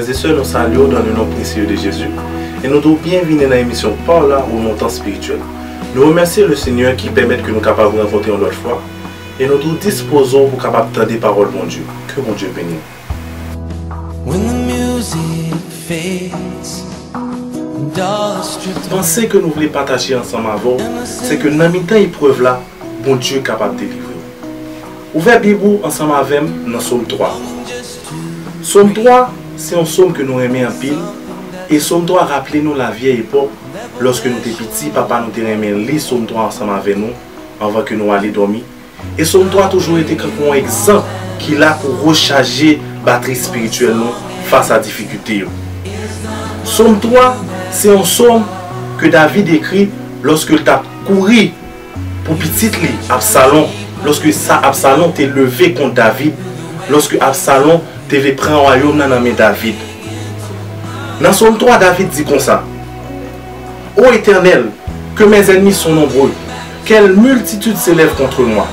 Frères et sœurs, nous saluons dans le nom précieux de Jésus et nous devons bienvenue dans l'émission Par là au montant spirituel. Nous remercions le Seigneur qui permet que nous capables de rencontrer une autre fois et nous nous disposons pour capables d'entendre des paroles de mon Dieu. Que mon Dieu bénisse. Pensez que nous voulons partager ensemble avant, c'est que dans mes temps épreuve là, bon Dieu est capable de délivrer. Ouvrez la Bible ensemble avec nous dans Psaume 3. Psaume 3, c'est un psaume que nous aimons en pile. Et Psaume 3 rappelez-nous la vieille époque, lorsque nous étions petits, papa nous aimait lire Psaume 3 ensemble avec nous, avant que nous allions dormir. Et Psaume 3 a toujours été comme un exemple qu'il a pour recharger la batterie spirituelle face à la difficulté. Psaume 3, c'est un psaume que David écrit lorsque il a couru pour petit lit, Absalom, lorsque Absalom t'est levé contre David, lorsque Absalom devait prendre un royaume dans la main de David. Dans Psaume 3, David dit comme ça: Ô Éternel, que mes ennemis sont nombreux, quelle multitude s'élève contre moi.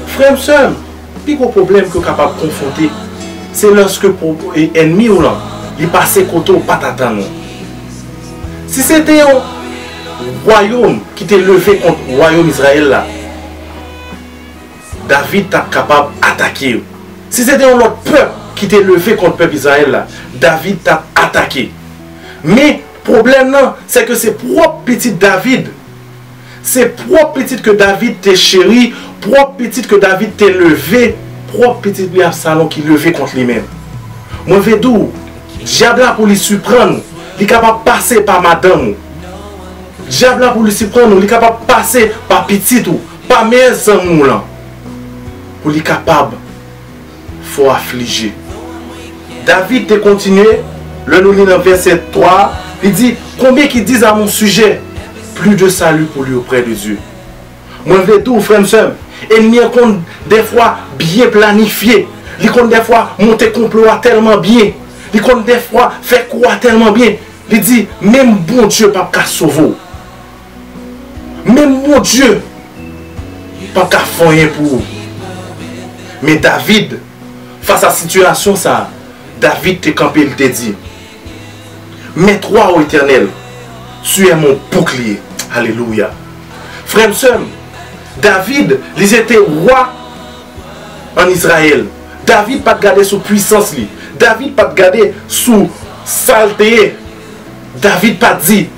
Frère et sœur, le plus gros problème que vous êtes capable de confronter, c'est lorsque l'ennemi ou là, il passe côté ou pas t'attendre. Si c'était un royaume qui était levé contre le royaume Israël là, David est capable d'attaquer. Si c'était un autre peuple qui était levé contre le peuple Israël là, David t'a attaqué. Mais le problème c'est que c'est propre petit David. C'est propre petit que David t'est chéri, propre petit que David t'est levé, propre petit Absalom qui levé contre lui-même. Moi je vais dire, diable là pour lui surprendre, il est capable de passer par madame. Diable là pour lui surprendre, il est capable de passer par petit ou par mes amis là. Pour lui capable, faut affliger. David te continué, le nous lit dans verset 3, il dit, combien qui disent à mon sujet, plus de salut pour lui auprès de Dieu. Moi je vais tout, frère et soeur, ennemi compte des fois bien planifié, il compte des fois monter complot tellement bien, il compte des fois faire croire tellement bien, il dit, même bon Dieu pas qu'à sauver. Même bon Dieu pas qu'à faire rien pour vous. Mais David, face à la situation ça, David te campé, il te dit, mets-toi au Éternel, tu es mon bouclier. Alléluia. Frère et soeur, David, il était roi en Israël. David pas garder sous puissance. David pas garder sous saleté. David pas dit,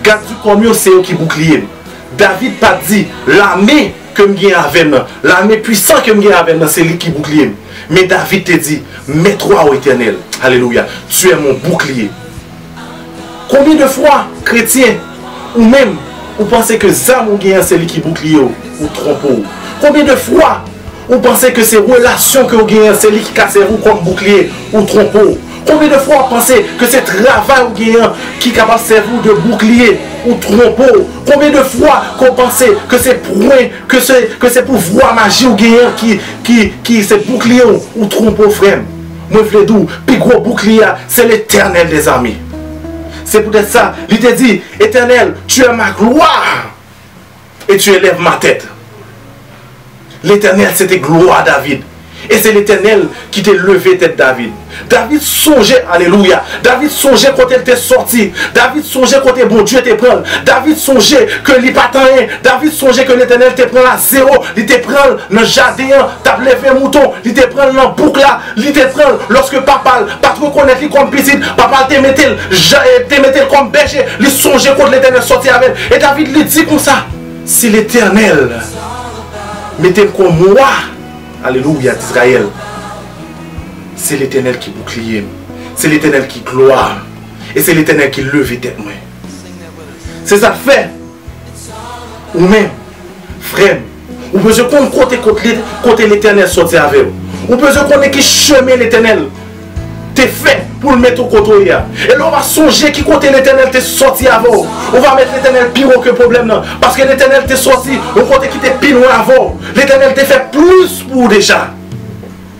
garde combien c'est eux qui bouclier. David pas dit, l'armée que me gagne avec moi, l'armée puissante que me gagne avec moi, c'est lui qui bouclier. Mais David te dit, mets-toi au Éternel. Alléluia. Tu es mon bouclier. Combien de fois, chrétiens, ou même, vous pensez que ça, mon gagne, c'est lui qui bouclier ou trompe. Combien de fois, vous pensez que c'est relation que vous gagnez, c'est lui qui casse vous comme bouclier ou trompe. Combien de fois vous pensez que c'est travail ou gagnant qui est capable de servir de bouclier ou trompeau? Combien de fois vous pensez que c'est point, que c'est pour voir magie ou gagnant qui c'est bouclier ou trompeau, frère? Moi je veux dire, plus gros bouclier, c'est l'Éternel des armées. C'est peut-être ça, il te dit, Éternel, tu es ma gloire et tu élèves ma tête. L'Éternel, c'était gloire à David. Et c'est l'Éternel qui t'a levé tête David. David songeait, alléluia. David songeait quand il était sorti. David songeait quand bon Dieu te prend. David songeait que il pas rien. David songeait que l'Éternel te prend à zéro. Il te prend dans le jardin, t'as levé mouton. Il te prend dans le boucle là. Il te prend lorsque papa, pas trop connaître comme petit. Papa te mettait comme berger. Il songeait quand l'Éternel sorti avec. Et David lui dit comme ça, si l'Éternel mettait comme moi, alléluia d'Israël, c'est l'Éternel qui bouclier, c'est l'Éternel qui gloire, et c'est l'Éternel qui lève tête. C'est ça fait, ou même, frère, ou besoin qu'on côté l'Éternel sorti avec vous, ou besoin qu'on ait qui chemin l'Éternel t'es fait pour le mettre au côté. Et là on va songer qui côté l'Éternel t'est sorti avant. On va mettre l'Éternel pire que le problème là. Parce que l'Éternel t'est sorti au côté qui t'est pire avant. L'Éternel t'est fait plus pour déjà.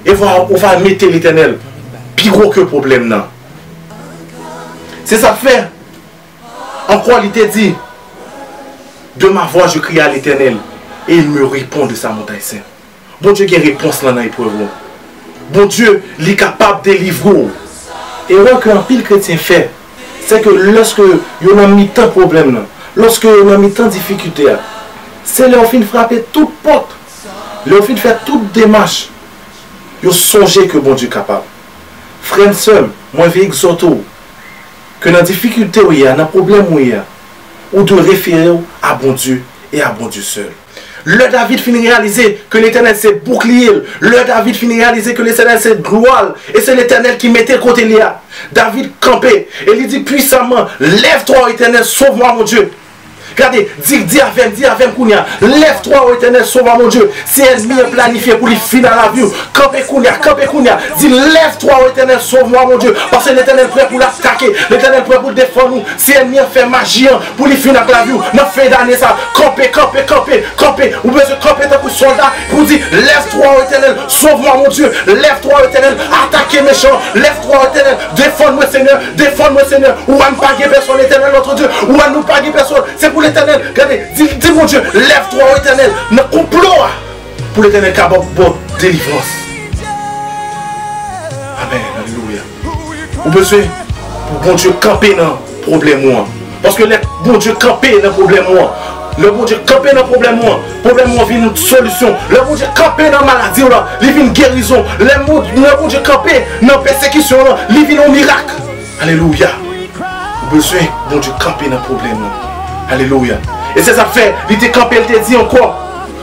Et on va mettre l'Éternel pire que le problème là. C'est ça fait. Encore il t'a dit, de ma voix je crie à l'Éternel et il me répond de sa montagne sainte. Bon Dieu qui a réponse là dans l'épreuve. Bon Dieu, il est capable de délivrer. erreur qu'un pile chrétien fait, c'est que lorsque ils ont mis tant de problèmes, lorsque ils ont mis tant de difficultés, c'est leur fin de frapper toute porte, leur fin de faire toute démarche. Ils songent que bon Dieu est capable. Frère seul, moi je vais exhorter que dans la difficulté où il y a, dans le problème où il y a, ou de référer à bon Dieu et à bon Dieu seul. Le David finit réaliser que l'Éternel c'est bouclier. Le David finit réaliser que l'Éternel c'est gloire. Et c'est l'Éternel qui mettait le côté là. David campait et il dit puissamment, lève-toi Éternel, sauve-moi mon Dieu. Regardez, dis avec Kounia, lève-toi au Éternel, sauve-moi mon Dieu. Si ennemi est planifié pour lui finir la vie, campez Kounia, dis lève-toi au Éternel, sauve-moi mon Dieu. Parce que l'Éternel prêt pour l'attaquer, l'Éternel prêt pour défendre nous. Si ennemi fait magie pour lui finir la vie, dans fin d'année ça, campez. Ou besoin de camper tant que soldat pour dire lève-toi au Éternel, sauve-moi mon Dieu. Lève-toi au Éternel, attaquez méchant, lève-toi au Éternel, défends-moi Seigneur, ou à ne pas personne l'Éternel notre Dieu, ou à nous pas personne. C'est pour l'Éternel, regardez, dis mon Dieu, lève-toi au Éternel, ne complot pour l'Éternel capable de délivrance. Amen, alléluia. Ou besoin pour bon Dieu camper dans le problème. Parce que le bon Dieu camper dans le problème. Le bon Dieu camper dans le problème. Le problème vient une solution. Le bon Dieu camper dans la maladie, il vient une guérison. Le bon Dieu camper dans la persécution, il vient un miracle. Alléluia. Ou besoin bon Dieu camper dans le problème. Alléluia. Et c'est ça fait, il te campé, il te dit encore,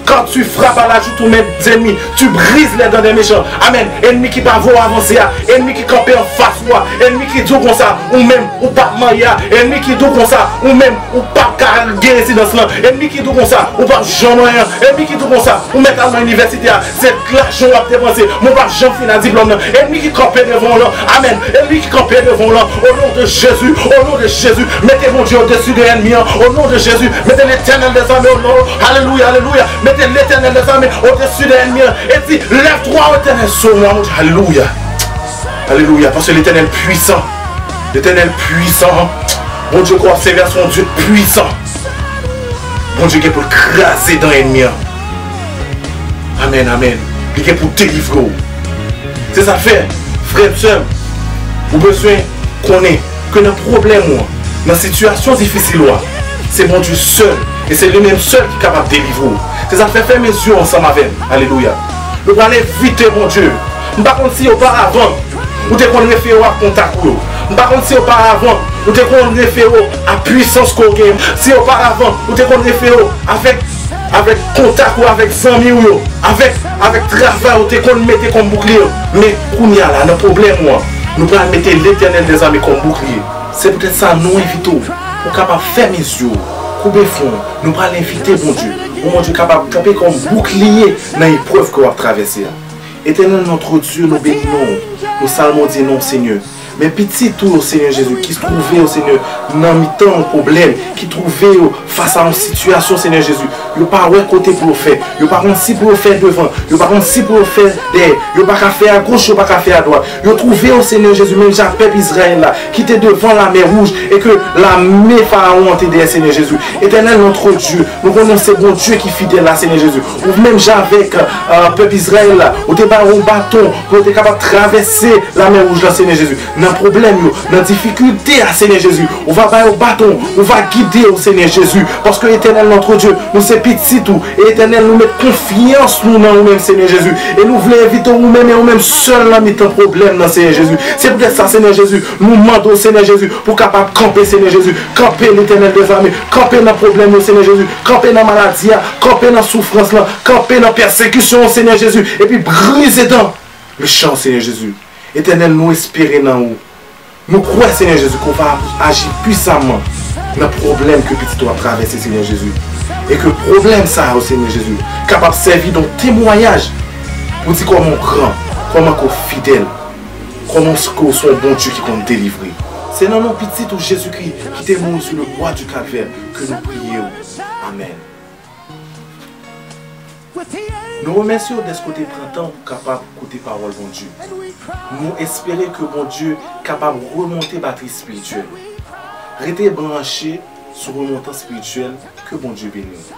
quand tu frappes à la joue tous mes ennemis, tu brises les dents des méchants. Amen. Ennemi qui va voir avancer, ennemi qui campé en face moi, ennemi qui dit comme ça, ou même, ou pas marier, ennemi qui dit comme ça, ou même, ou pas guérir résidence là, ennemi qui dit comme ça, ou pas jamais rien, ennemi qui dit comme ça, ou mettre à l'université, c'est l'argent à dépenser, mon pas jamais finir un diplôme, ennemi qui campé devant là, amen, ennemi qui campé devant là, au nom de Jésus, mettez mon Dieu au-dessus de l'ennemi, au nom de Jésus, mettez l'Éternel des armées au nom, alléluia, mettez l'Éternel des armées au-dessus de l'ennemi, et dit, lève-toi au Éternel, sauve-moi, mon Dieu, alléluia, parce que l'Éternel puissant, bon Dieu, qu'on observe son Dieu puissant, bon Dieu qui est pour craser dans l'ennemi, amen, il est pour délivrer, c'est ça fait, frère, soeur, vous besoin qu'on ait que nos problèmes, dans la situation difficile, c'est mon Dieu seul, et c'est lui-même seul qui est capable de délivrer. C'est ça fait faire mes yeux ensemble avec. Alléluia. Nous allons éviter mon Dieu. Par contre, si auparavant, vous devez référer à contact. Par contre, si auparavant, vous devez référer à puissance qu'on gagne. Si auparavant, vous devez référer avec contact ou avec amis ou avec travail, vous devez mettre comme bouclier. Mais qu'on y a là, notre problème, nous allons mettre l'Éternel des armées comme bouclier. C'est peut-être ça, nous évitons. Pour capable faire mes yeux, couper fond, nous allons inviter mon Dieu. Mon Dieu capable de camper comme bouclier dans l'épreuve qu'on va traverser. Éternel notre Dieu, nous bénissons, nous saluons Dieu non Seigneur. Mais petit tout au Seigneur Jésus, qui se trouvait au Seigneur dans mi-temps un problème, qui trouvait face à une situation Seigneur Jésus, il n'y a pas un côté pour le faire, il n'y a pas si pour le faire devant, il n'y a pas si pour le faire derrière, il n'y a pas qu'à faire à gauche, il n'y a pas qu'à faire à droite. Il a trouvé au Seigneur Jésus, même Jacob Israël là, qui était devant la mer rouge et que la mer Pharaon était derrière Seigneur Jésus. Éternel notre Dieu, nous connaissons bon Dieu qui est fidèle là Seigneur Jésus. Ou même avec peuple Israël là, au départ un bâton pour être capable de traverser la mer rouge là Seigneur Jésus. Dans le problème, dans la difficulté à Seigneur Jésus, on va faire au bâton, on va guider au Seigneur Jésus. Parce que éternel notre Dieu, nous c'est petit tout. Et éternel, nous mettons confiance nous dans nous-mêmes Seigneur Jésus. Et nous voulons éviter nous-mêmes et nous-mêmes seuls dans notre problème dans Seigneur Jésus. C'est peut-être ça Seigneur Jésus. Nous demandons au Seigneur Jésus pour capable camper Seigneur Jésus. Camper l'éternel des armées. Camper dans le problème au Seigneur Jésus. Camper dans la maladie. Camper dans la souffrance. Camper dans la persécution au Seigneur Jésus. Et puis briser dans le champ Seigneur Jésus. Éternel, nous espérons dans vous. Nous croyons, Seigneur Jésus, qu'on va agir puissamment dans le problème que petit doit traverser, Seigneur Jésus. Et que le problème, ça, au Seigneur Jésus, capable de servir dans témoignage pour dire comment on grand, comment on est fidèle, comment on est un bon Dieu qui compte délivrer. C'est dans nos petits ou Jésus-Christ qui témoigne sur le bois du calvaire que nous prions. Amen. Nous remercions de ce côté printemps pour capable d'écouter parole bon Dieu. Nous espérons que bon Dieu est capable de remonter batterie spirituelle. Restez branchés sur le remontant spirituel que bon Dieu bénisse.